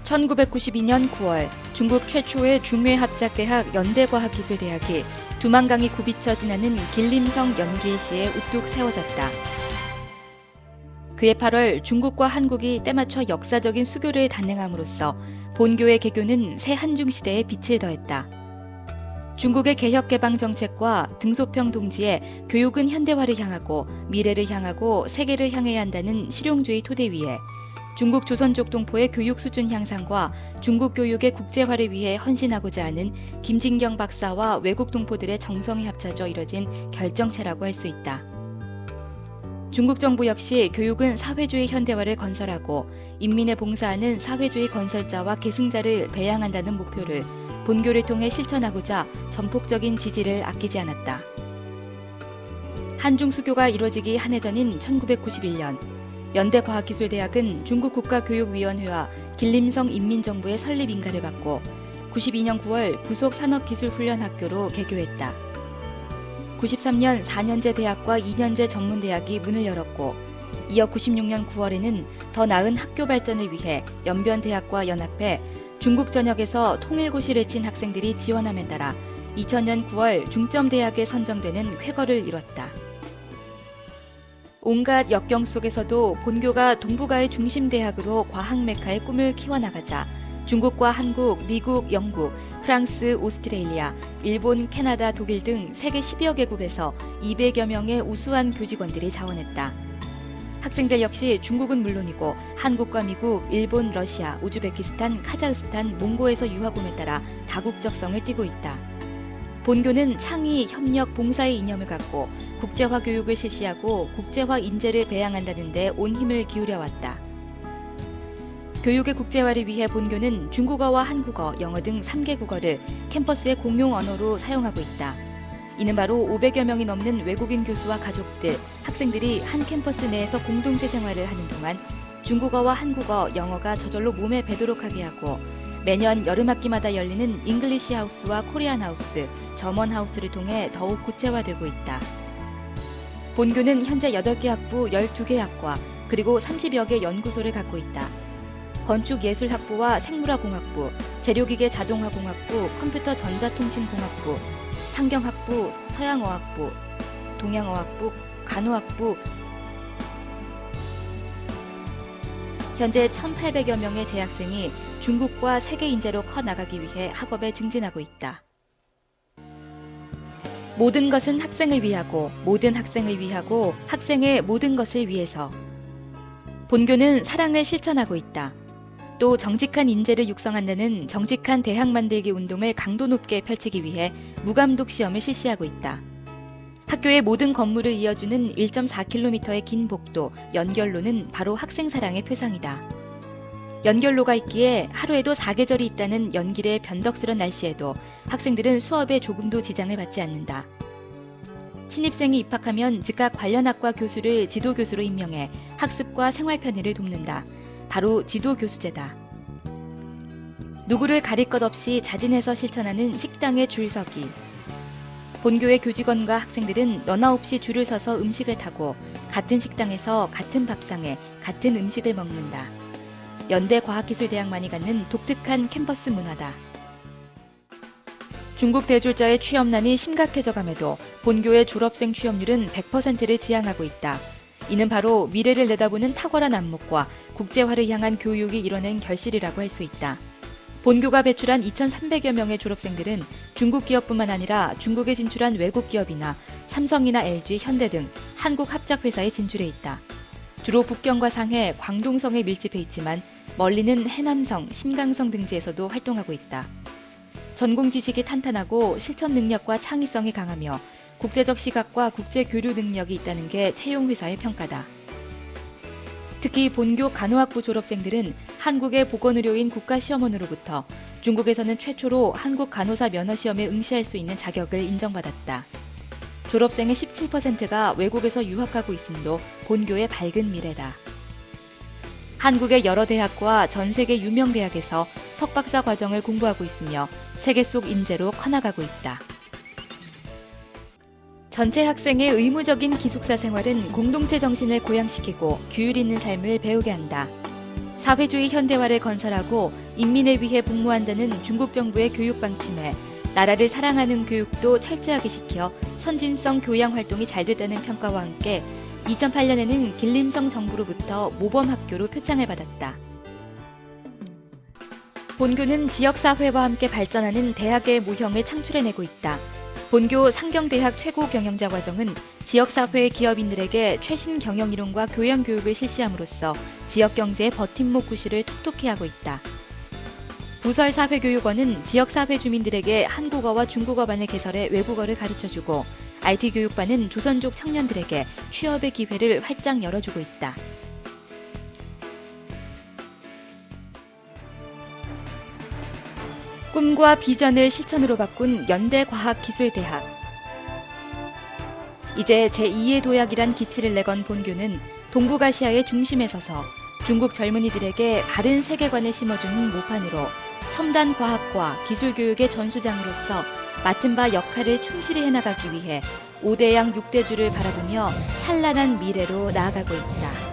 1992년 9월 중국 최초의 중외합작대학 연대과학기술대학이 두만강이 굽이쳐 지나는 길림성 연길시에 우뚝 세워졌다. 그해 8월 중국과 한국이 때맞춰 역사적인 수교를 단행함으로써 본교의 개교는 새 한중시대에 빛을 더했다. 중국의 개혁개방 정책과 등소평 동지의 교육은 현대화를 향하고 미래를 향하고 세계를 향해야 한다는 실용주의 토대 위에 중국 조선족 동포의 교육 수준 향상과 중국 교육의 국제화를 위해 헌신하고자 하는 김진경 박사와 외국 동포들의 정성이 합쳐져 이뤄진 결정체라고 할 수 있다. 중국 정부 역시 교육은 사회주의 현대화를 건설하고 인민에 봉사하는 사회주의 건설자와 계승자를 배양한다는 목표를 본교를 통해 실천하고자 전폭적인 지지를 아끼지 않았다. 한중 수교가 이뤄지기 한 해 전인 1991년 연대과학기술대학은 중국 국가교육위원회와 길림성 인민정부의 설립 인가를 받고 92년 9월 부속 산업기술훈련학교로 개교했다. 93년 4년제 대학과 2년제 전문대학이 문을 열었고 이어 96년 9월에는 더 나은 학교 발전을 위해 연변대학과 연합해 중국 전역에서 통일고시를 친 학생들이 지원함에 따라 2000년 9월 중점대학에 선정되는 쾌거를 이뤘다. 온갖 역경 속에서도 본교가 동북아의 중심대학으로 과학 메카의 꿈을 키워나가자 중국과 한국, 미국, 영국, 프랑스, 오스트레일리아, 일본, 캐나다, 독일 등 세계 10여 개국에서 200여 명의 우수한 교직원들이 자원했다. 학생들 역시 중국은 물론이고 한국과 미국, 일본, 러시아, 우즈베키스탄, 카자흐스탄, 몽고에서 유학 옴에 따라 다국적성을 띠고 있다. 본교는 창의, 협력, 봉사의 이념을 갖고 국제화 교육을 실시하고 국제화 인재를 배양한다는 데 온 힘을 기울여왔다. 교육의 국제화를 위해 본교는 중국어와 한국어, 영어 등 3개 국어를 캠퍼스의 공용 언어로 사용하고 있다. 이는 바로 500여 명이 넘는 외국인 교수와 가족들, 학생들이 한 캠퍼스 내에서 공동체 생활을 하는 동안 중국어와 한국어, 영어가 저절로 몸에 배도록 하게 하고 매년 여름학기마다 열리는 잉글리시 하우스와 코리안 하우스, 저먼 하우스를 통해 더욱 구체화되고 있다. 본교는 현재 8개 학부, 12개 학과, 그리고 30여 개 연구소를 갖고 있다. 건축예술학부와 생물화공학부, 재료기계 자동화공학부, 컴퓨터 전자통신공학부, 상경학부, 서양어학부, 동양어학부, 간호학부, 현재 1,800여 명의 재학생이 중국과 세계 인재로 커나가기 위해 학업에 증진하고 있다. 모든 것은 학생을 위하고 모든 학생을 위하고 학생의 모든 것을 위해서. 본교는 사랑을 실천하고 있다. 또 정직한 인재를 육성한다는 정직한 대학 만들기 운동을 강도 높게 펼치기 위해 무감독 시험을 실시하고 있다. 학교의 모든 건물을 이어주는 1.4km의 긴 복도, 연결로는 바로 학생 사랑의 표상이다. 연결로가 있기에 하루에도 4계절이 있다는 연길의 변덕스런 날씨에도 학생들은 수업에 조금도 지장을 받지 않는다. 신입생이 입학하면 즉각 관련 학과 교수를 지도교수로 임명해 학습과 생활 편의를 돕는다. 바로 지도교수제다. 누구를 가릴 것 없이 자진해서 실천하는 식당의 줄서기. 본교의 교직원과 학생들은 너나 없이 줄을 서서 음식을 타고 같은 식당에서 같은 밥상에 같은 음식을 먹는다. 연대과학기술대학만이 갖는 독특한 캠퍼스 문화다. 중국 대졸자의 취업난이 심각해져감에도 본교의 졸업생 취업률은 100%를 지향하고 있다. 이는 바로 미래를 내다보는 탁월한 안목과 국제화를 향한 교육이 이뤄낸 결실이라고 할 수 있다. 본교가 배출한 2,300여 명의 졸업생들은 중국 기업뿐만 아니라 중국에 진출한 외국 기업이나 삼성이나 LG, 현대 등 한국 합작회사에 진출해 있다. 주로 북경과 상해, 광동성에 밀집해 있지만 멀리는 해남성, 신강성 등지에서도 활동하고 있다. 전공 지식이 탄탄하고 실천 능력과 창의성이 강하며 국제적 시각과 국제 교류 능력이 있다는 게 채용회사의 평가다. 특히 본교 간호학부 졸업생들은 한국의 보건의료인 국가시험원으로부터 중국에서는 최초로 한국 간호사 면허시험에 응시할 수 있는 자격을 인정받았다. 졸업생의 17%가 외국에서 유학하고 있음도 본교의 밝은 미래다. 한국의 여러 대학과 전 세계 유명 대학에서 석박사 과정을 공부하고 있으며 세계 속 인재로 커나가고 있다. 전체 학생의 의무적인 기숙사 생활은 공동체 정신을 고양시키고 규율 있는 삶을 배우게 한다. 사회주의 현대화를 건설하고 인민에 위해 복무한다는 중국 정부의 교육 방침에 나라를 사랑하는 교육도 철저하게 시켜 선진성 교양 활동이 잘 됐다는 평가와 함께 2008년에는 길림성 정부로부터 모범학교로 표창을 받았다. 본교는 지역사회와 함께 발전하는 대학의 모형을 창출해내고 있다. 본교 상경대학 최고 경영자 과정은 지역사회 기업인들에게 최신 경영이론과 교양교육을 실시함으로써 지역경제의 버팀목 구실을 톡톡히 하고 있다. 부설사회교육원은 지역사회 주민들에게 한국어와 중국어반을 개설해 외국어를 가르쳐주고 IT교육반은 조선족 청년들에게 취업의 기회를 활짝 열어주고 있다. 꿈과 비전을 실천으로 바꾼 연대과학기술대학. 이제 제2의 도약이란 기치를 내건 본교는 동북아시아의 중심에 서서 중국 젊은이들에게 바른 세계관을 심어주는 모판으로 첨단 과학과 기술 교육의 전수장으로서 맡은 바 역할을 충실히 해나가기 위해 5대양 6대주를 바라보며 찬란한 미래로 나아가고 있다.